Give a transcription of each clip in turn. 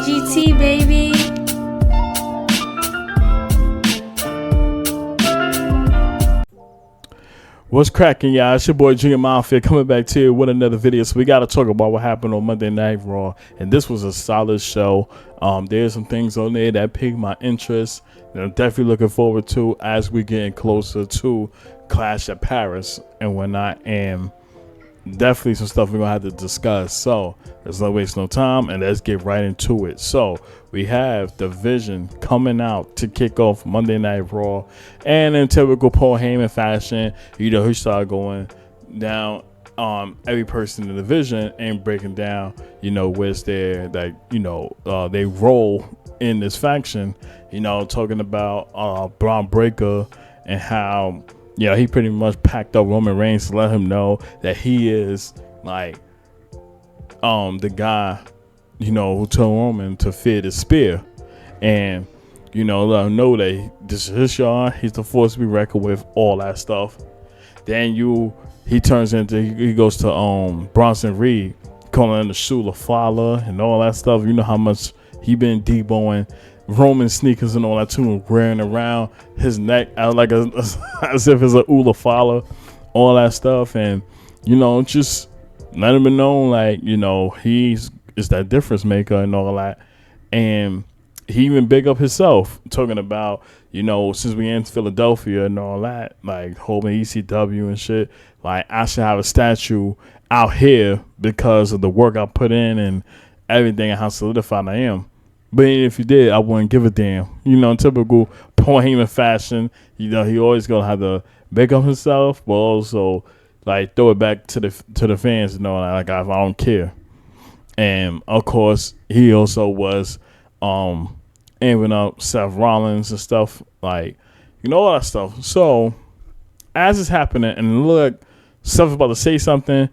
GT, baby. What's cracking, y'all? It's your boy Junior Mafia coming back to you with another video. So we got to talk about what happened on Monday Night Raw, and this was a solid show. There's some things on there that piqued my interest that I'm definitely looking forward to as we getting closer to Clash at Paris and whatnot, and definitely some stuff we're gonna have to discuss. So let's not waste no time and let's get right into it. So we have the Vision coming out to kick off Monday Night Raw, and in typical Paul Heyman fashion, he started going down every person in the Vision and breaking down, where's their they role in this faction, talking about Braun Breaker and how he pretty much packed up Roman Reigns to let him know that he is like the guy, who told Roman to fear the spear, and let him know that this is his yard. He's the force to be reckoned with, all that stuff. Then he goes to Bronson Reed, calling him the Shula Fowler and all that stuff. You know how much he been deboing Roman sneakers and all that too, wearing around his neck out like as if it's a Ula Fowler, all that stuff, and just let him know he's that difference maker and all that. And he even big up himself, talking about since we in Philadelphia and all that, like holding ECW and shit, like I should have a statue out here because of the work I put in and everything and how solidified I am. But if you did, I wouldn't give a damn. In typical Paul Heyman fashion, he always gonna have to make up himself, but also like throw it back to the fans, like I don't care. And of course, he also was aiming up Seth Rollins and stuff, like all that stuff. So as it's happening, and look, Seth's about to say something,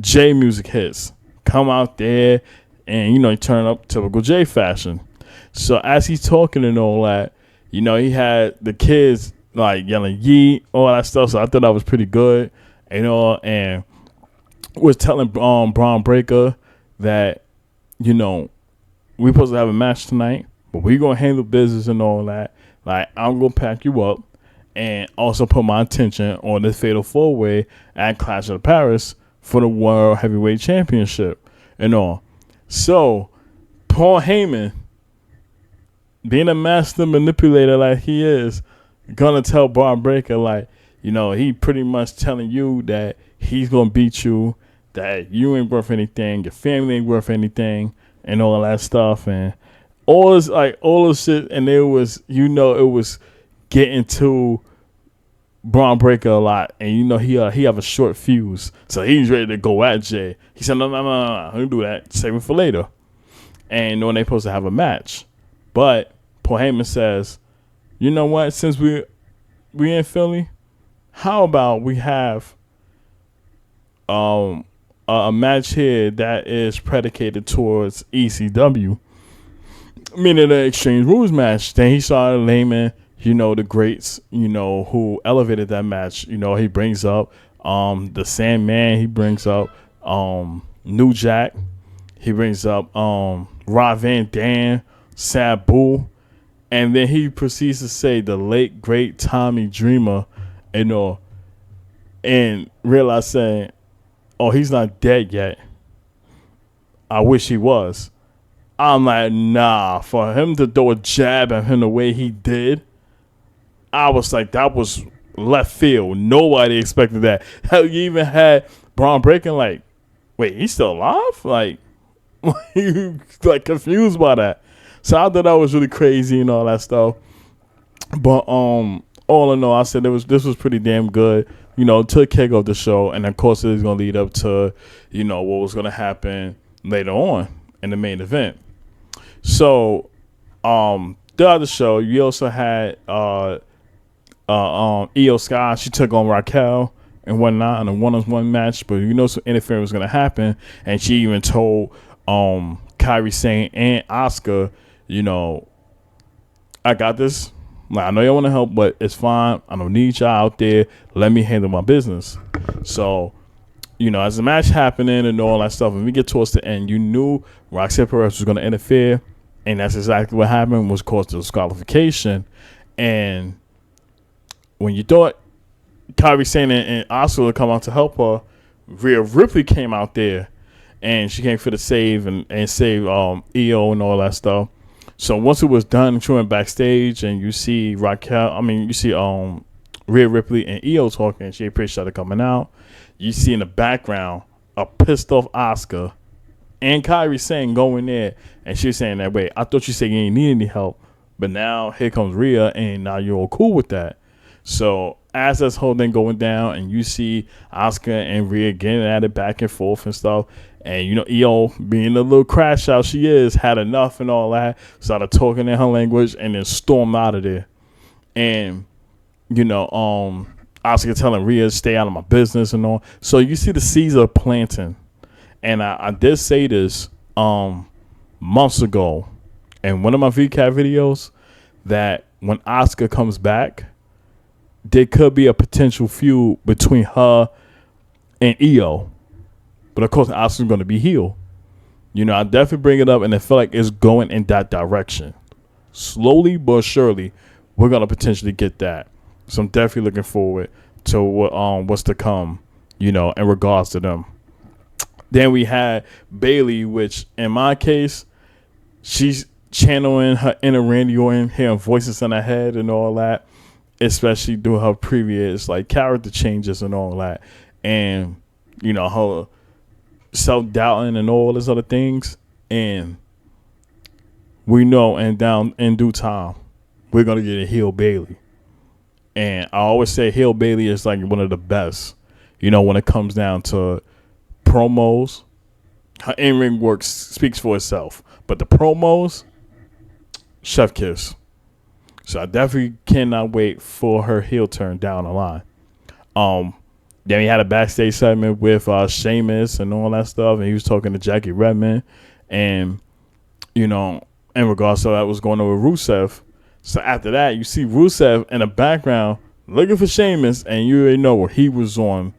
J music hits, come out there. And, he turned up typical J fashion. So as he's talking and all that, he had the kids like yelling yeet, all that stuff. So I thought that was pretty good, and was telling Braun Breaker that, we supposed to have a match tonight, but we going to handle business and all that. Like, I'm going to pack you up and also put my attention on this fatal four-way at Clash of Paris for the World Heavyweight Championship and all. So, Paul Heyman, being a master manipulator like he is, gonna tell Braun Breaker, like, he pretty much telling you that he's gonna beat you, that you ain't worth anything, your family ain't worth anything, and all that stuff, and all this shit, and it was, it was getting to Braun Breaker a lot, and he have a short fuse, so he's ready to go at Jay. He said, no, don't do that. Save it for later. And when they supposed to have a match, but Paul Heyman says, you know what? Since we in Philly, how about we have a match here that is predicated towards ECW, meaning the Exchange Rules match. Then he started naming the greats, who elevated that match. He brings up the Sandman. He brings up New Jack. He brings up Rob Van Dam, Sabu. And then he proceeds to say the late, great Tommy Dreamer, and realize saying, oh, he's not dead yet. I wish he was. I'm like, nah, for him to throw a jab at him the way he did, I was like, that was left field. Nobody expected that. Hell, you even had Braun Breaker like, wait, he's still alive? Like confused by that. So I thought that was really crazy and all that stuff. But all in all, I said this was pretty damn good. To kick off the show, and of course it is gonna lead up to, what was gonna happen later on in the main event. So throughout the show, you also had Io Sky. She took on Raquel and whatnot in a one-on-one match, but some interference was gonna happen, and she even told Kairi Sane and Asuka, I got this. Like, I know y'all want to help, but it's fine. I don't need y'all out there. Let me handle my business. So as the match happening and all that stuff, and we get towards the end, you knew Roxanne Perez was going to interfere, and that's exactly what happened, was caused disqualification. And when you thought Kairi Sane and Asuka would come out to help her, Rhea Ripley came out there, and she came for the save and save EO and all that stuff. So once it was done, she went backstage, and you see Rhea Ripley and EO talking. She appreciated coming out. You see in the background a pissed off Asuka and Kairi Sane going there, and she's saying that, wait, I thought you said you didn't need any help, but now here comes Rhea, and now you're all cool with that. So as this whole thing going down, and you see Asuka and Rhea getting at it back and forth and stuff, and EO being the little crash out she is, had enough and all that, started talking in her language, and then stormed out of there. And Asuka telling Rhea, stay out of my business and all. So you see the seeds are planting. And I did say this months ago in one of my VCAT videos, that when Asuka comes back, there could be a potential feud between her and EO. But of course, Asuka's going to be heel. I definitely bring it up, and I feel like it's going in that direction. Slowly but surely, we're going to potentially get that. So I'm definitely looking forward to what's to come, in regards to them. Then we had Bayley, which in my case, she's channeling her inner Randy Orton, hearing voices in her head and all that, especially through her previous character changes and all that, and her self-doubting and all these other things. And we know in due time, we're gonna get a heel Bayley. And I always say heel Bayley is one of the best, when it comes down to promos. Her in-ring work speaks for itself, but the promos, chef kiss. So I definitely cannot wait for her heel turn down the line. Then we had a backstage segment with Sheamus and all that stuff, and he was talking to Jackie Redmond, and in regards to that was going on with Rusev. So after that, you see Rusev in the background looking for Sheamus, and you already know he was on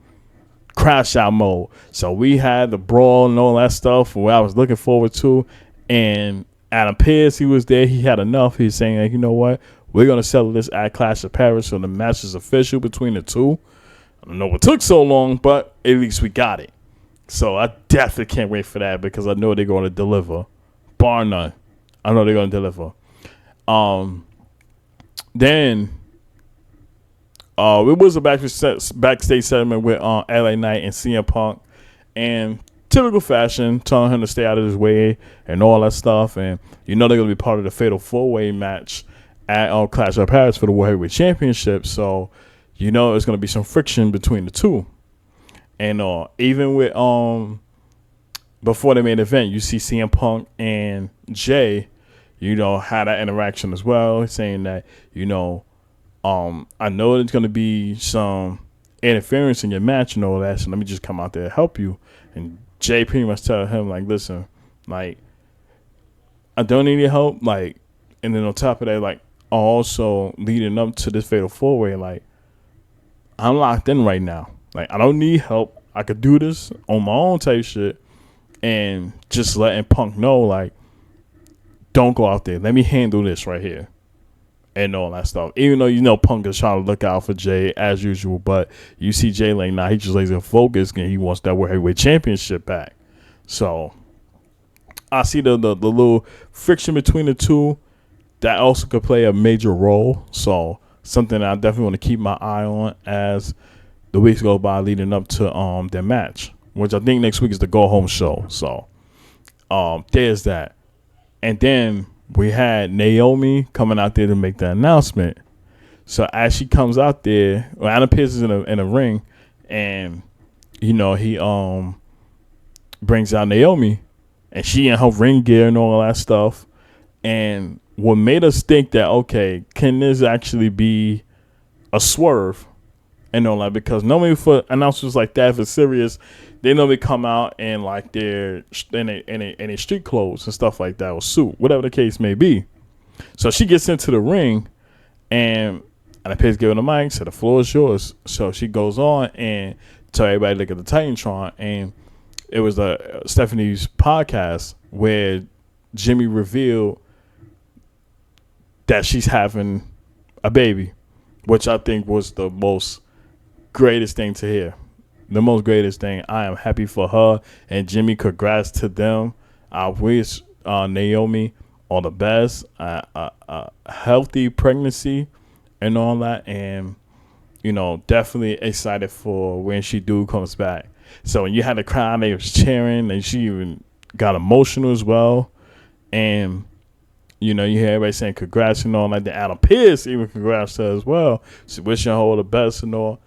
crash out mode. So we had the brawl and all that stuff, what I was looking forward to. And Adam Pearce, he was there. He had enough. He's saying, you know what? We're going to settle this at Clash of Paris, so the match is official between the two. I don't know what took so long, but at least we got it. So I definitely can't wait for that, because I know they're going to deliver. Bar none. I know they're going to deliver. Then it was a backstage segment with LA Knight and CM Punk, and typical fashion, telling him to stay out of his way and all that stuff. And they're going to be part of the Fatal 4-Way match at Clash of Paris for the World Heavyweight Championship. So there's going to be some friction between the two. And even with before the main event, you see CM Punk and Jay had that interaction as well, saying that I know there's going to be some interference in your match and all that, so let me just come out there and help you. And Jay pretty much tell him, listen, I don't need your help. And then on top of that, also leading up to this Fatal 4-Way, I'm locked in right now. I don't need help. I could do this on my own type shit. And just letting Punk know, don't go out there. Let me handle this right here. And all that stuff. Even though Punk is trying to look out for Jay as usual, but you see Jay he just lays in focus, and he wants that World Heavyweight Championship back. So I see the little friction between the two that also could play a major role. So something I definitely want to keep my eye on as the weeks go by leading up to their match, which I think next week is the go home show. So there's that. And then we had Naomi coming out there to make the announcement. So as she comes out there, Adam Pearce is in a ring, and he brings out Naomi, and she in her ring gear and all that stuff. And what made us think that, okay, can this actually be a swerve and all that? Because normally for announcers like that, if it's serious, they normally come out in their in street clothes and stuff like that, or suit, whatever the case may be. So she gets into the ring, and Pearce giving the mic, said the floor is yours. So she goes on and So everybody look at the Titantron, and it was Stephanie's podcast where Jimmy revealed that she's having a baby, which I think was the most greatest thing to hear. The most greatest thing. I am happy for her and Jimmy. Congrats to them. I wish Naomi all the best, healthy pregnancy and all that, and definitely excited for when she comes back. So when you had the crowd, they was cheering, and she even got emotional as well. And you hear everybody saying congrats and all, like the Adam Pearce even congrats her as well. She wishing her all the best and all.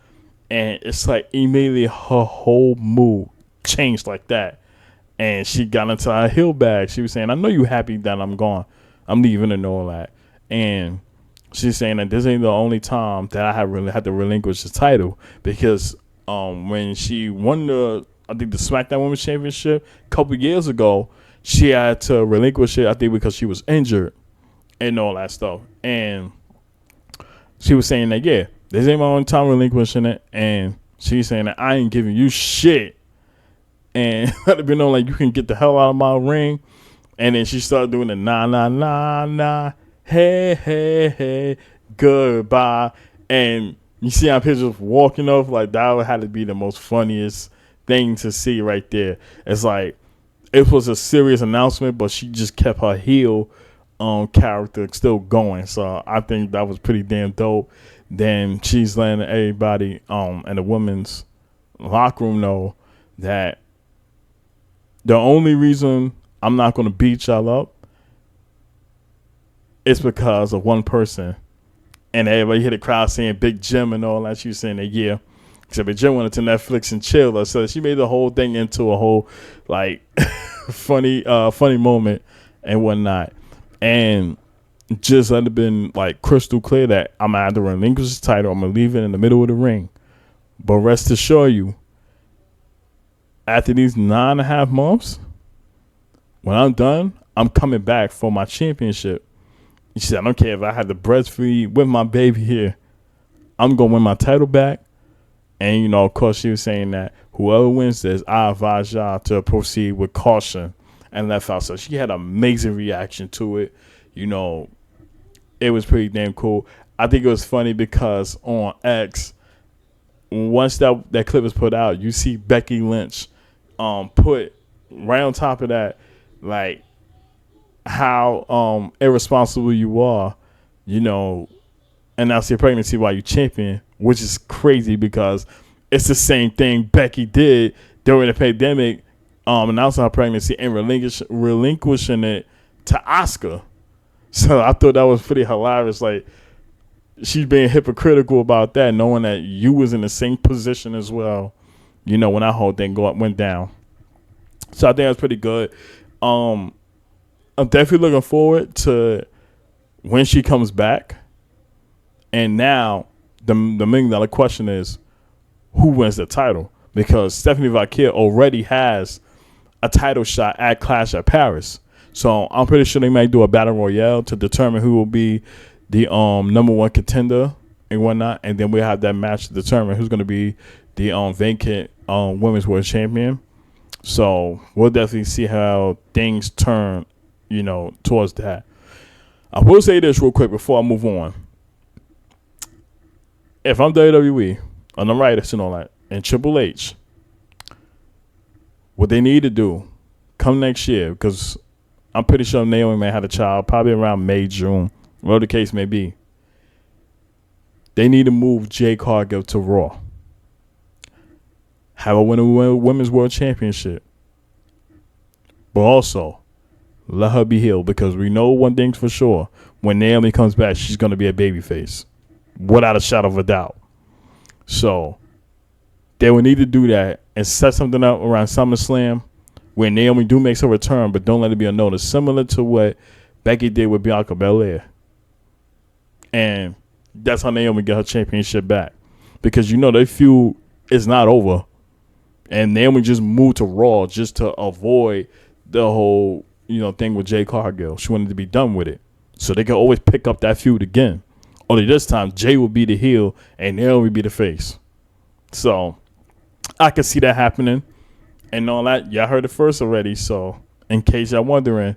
And it's like immediately her whole mood changed like that. And she got into her heel bag. She was saying, I know you happy that I'm gone. I'm leaving and all that. And she's saying that this ain't the only time that I have really had to relinquish the title, because when she won the SmackDown Women's Championship a couple years ago, she had to relinquish it, I think, because she was injured and all that stuff. And she was saying that, yeah, this ain't my only time relinquishing it. And she's saying that I ain't giving you shit. And let it be known, like, you can get the hell out of my ring. And then she started doing the nah, nah, nah, nah, hey, hey, hey, goodbye. And you see how pictures walking off, like, that had to be the most funniest thing to see right there. It's like, it was a serious announcement, but she just kept her heel character still going. So I think that was pretty damn dope. Then she's letting everybody in the women's locker room know that the only reason I'm not going to beat y'all up is because of one person. And everybody hear the crowd saying Big Jim and all that. She was saying that, yeah. Except Big Jim went to Netflix and chill. So she made the whole thing into a whole, like, funny moment and whatnot. And just let it been, like, crystal clear that I'm going to have to relinquish the title. I'm going to leave it in the middle of the ring. But rest assured you, after these 9.5 months, when I'm done, I'm coming back for my championship. She said, I don't care if I had to breastfeed with my baby here. I'm going to win my title back. And, of course, she was saying that whoever wins this, I advise y'all to proceed with caution and left out. So she had an amazing reaction to it. It was pretty damn cool. I think it was funny because on X, once that clip was put out, you see Becky Lynch put right on top of that, like, how irresponsible you are, announce your pregnancy while you champion, which is crazy because it's the same thing Becky did during the pandemic, announcing her pregnancy and relinquishing it to Asuka. So I thought that was pretty hilarious. Like, she's being hypocritical about that, knowing that you was in the same position as well, when that whole thing went down. So I think that's pretty good. I'm definitely looking forward to when she comes back. And now the $1 million question is, who wins the title? Because Stephanie Vaquer already has a title shot at Clash at Paris. So I'm pretty sure they might do a battle royale to determine who will be the number one contender and whatnot. And then we'll have that match to determine who's going to be the vacant women's world champion. So we'll definitely see how things turn, towards that. I will say this real quick before I move on. If I'm WWE and the writers and all that, and Triple H, what they need to do come next year, because I'm pretty sure Naomi may have a child probably around May, June, whatever the case may be. They need to move Jade Cargill to Raw. Have a women's world championship. But also, let her be healed, because we know one thing for sure. When Naomi comes back, she's going to be a babyface. Without a shadow of a doubt. So, they will need to do that and set something up around SummerSlam where Naomi makes her return, but don't let it be unnoticed. Similar to what Becky did with Bianca Belair. And that's how Naomi got her championship back. Because their feud is not over. And Naomi just moved to Raw just to avoid the whole, thing with Jade Cargill. She wanted to be done with it. So they could always pick up that feud again. Only this time, Jay will be the heel and Naomi will be the face. So I could see that happening and all that. Y'all heard it first already. So in case y'all wondering,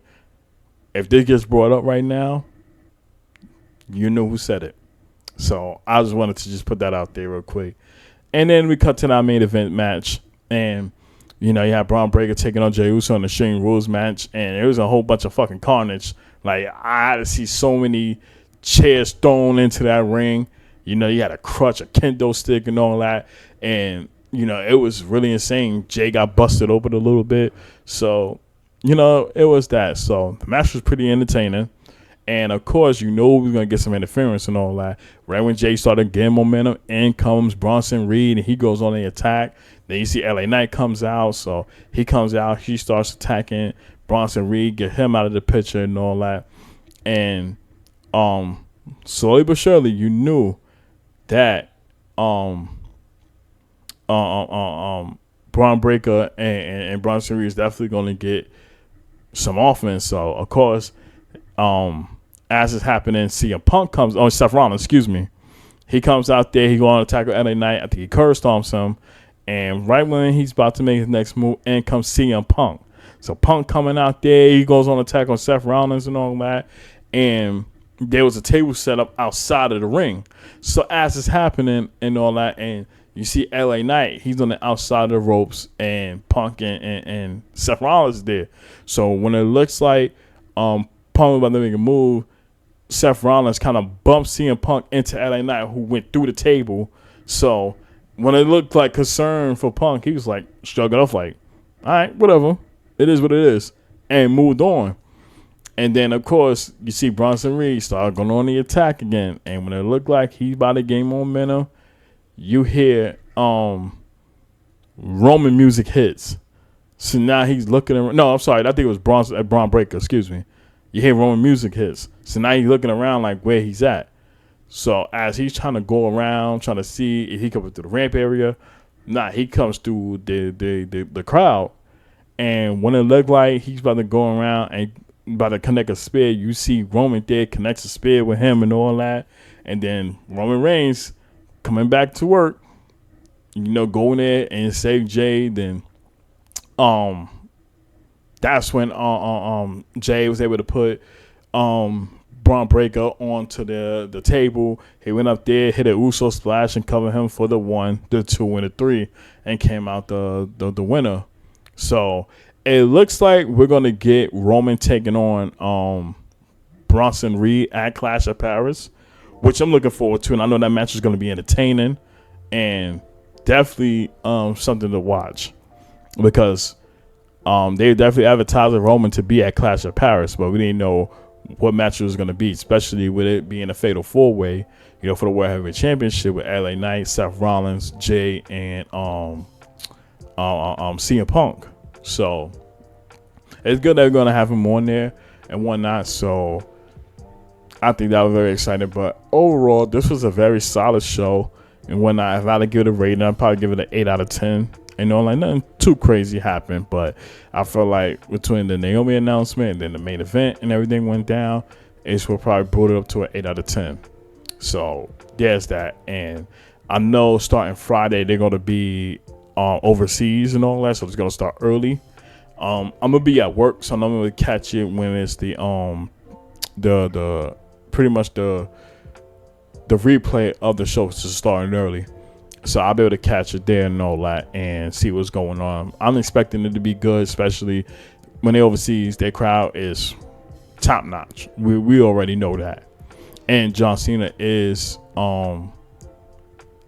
if this gets brought up right now, you know who said it. So I just wanted to just put that out there real quick. And then we cut to our main event match. And, you know, you had Braun Breaker taking on Jey Uso in the Extreme Rules match. And it was a whole bunch of fucking carnage. Like, I had to see so many chairs thrown into that ring. You know, you had a crutch, a kendo stick and all that. And, you know, it was really insane. Jay got busted open a little bit. So, you know, it was that. So the match was pretty entertaining. And, of course, you know we're going to get some interference and all that. Right when Jay started getting momentum, in comes Bronson Reed, and he goes on the attack. Then you see LA Knight comes out. So he comes out. He starts attacking Bronson Reed, get him out of the picture and all that. And slowly but surely, you knew that Braun Breaker and Bronson Reed is definitely going to get some offense. So, of course, as it's happening, CM Punk comes, Seth Rollins, excuse me. He comes out there, he going to tackle LA Knight. I think he curve stomps him. And right when he's about to make his next move, in comes CM Punk. So Punk coming out there, he goes on attack on Seth Rollins and all that. And there was a table set up outside of the ring. So as it's happening and all that, and you see LA Knight, he's on the outside of the ropes, and Punk and Seth Rollins is there. So when it looks like Punk about to make a move, Seth Rollins kind of bumps CM Punk into LA Knight, who went through the table. So when it looked like concern for Punk, he was like, shrugged it off like, all right, whatever. It is what it is. And moved on. And then, of course, you see Bronson Reed start going on the attack again. And when it looked like he's about to gain momentum, you hear Roman music hits. So now he's looking around. No, I'm sorry. I think it was Braun Breaker. Excuse me. You hear Roman music hits. So now he's looking around like where he's at. So as he's trying to go around, trying to see if he comes through the ramp area, he comes through the crowd. And when it looked like he's about to go around and about to connect a spear, you see Roman there connects a spear with him and all that. And then Roman Reigns coming back to work, you know, going there and save Jay. Then that's when Jay was able to put Braun Breaker onto the table. He went up there, hit an Uso splash, and covered him for the 1, the 2, and the 3, and came out the winner. So it looks like we're gonna get Roman taking on Bronson Reed at Clash of Paris, which I'm looking forward to, and I know that match is gonna be entertaining and definitely something to watch, because they definitely advertised Roman to be at Clash of Paris, but we didn't know what match it was going to be, especially with it being a fatal 4-way, you know, for the World Heavyweight Championship with LA Knight, Seth Rollins, Jay, and CM Punk. So it's good that we're going to have him on there and whatnot. So I think that was very exciting. But overall, this was a very solid show and whatnot. If I had to give it a rating, I'd probably give it an 8 out of 10. And like nothing too crazy happened, but I feel like between the Naomi announcement and then the main event and everything went down, it will probably brought it up to an 8 out of 10. So there's that. And I know starting Friday they're gonna be overseas and all that, so it's gonna start early. I'm gonna be at work, so I'm gonna catch it when it's the pretty much the replay of the show is starting early. So I'll be able to catch it there and all that and see what's going on. I'm expecting it to be good, especially when they're overseas. Their crowd is top notch. We already know that. And John Cena is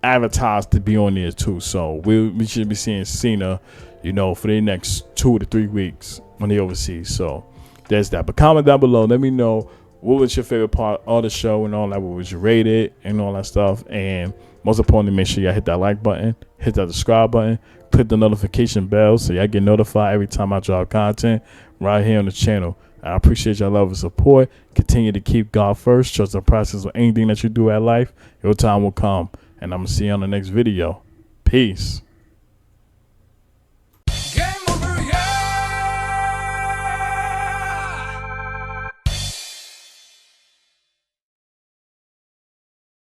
advertised to be on there too. So we should be seeing Cena, you know, for the next 2 to 3 weeks when they're overseas. So there's that. But comment down below. Let me know what was your favorite part of the show and all that. What was you rated and all that stuff. And most importantly, make sure y'all hit that like button, hit that subscribe button, click the notification bell so y'all get notified every time I drop content right here on the channel. I appreciate y'all love and support. Continue to keep God first. Trust the process of anything that you do at life. Your time will come. And I'm going to see you on the next video. Peace.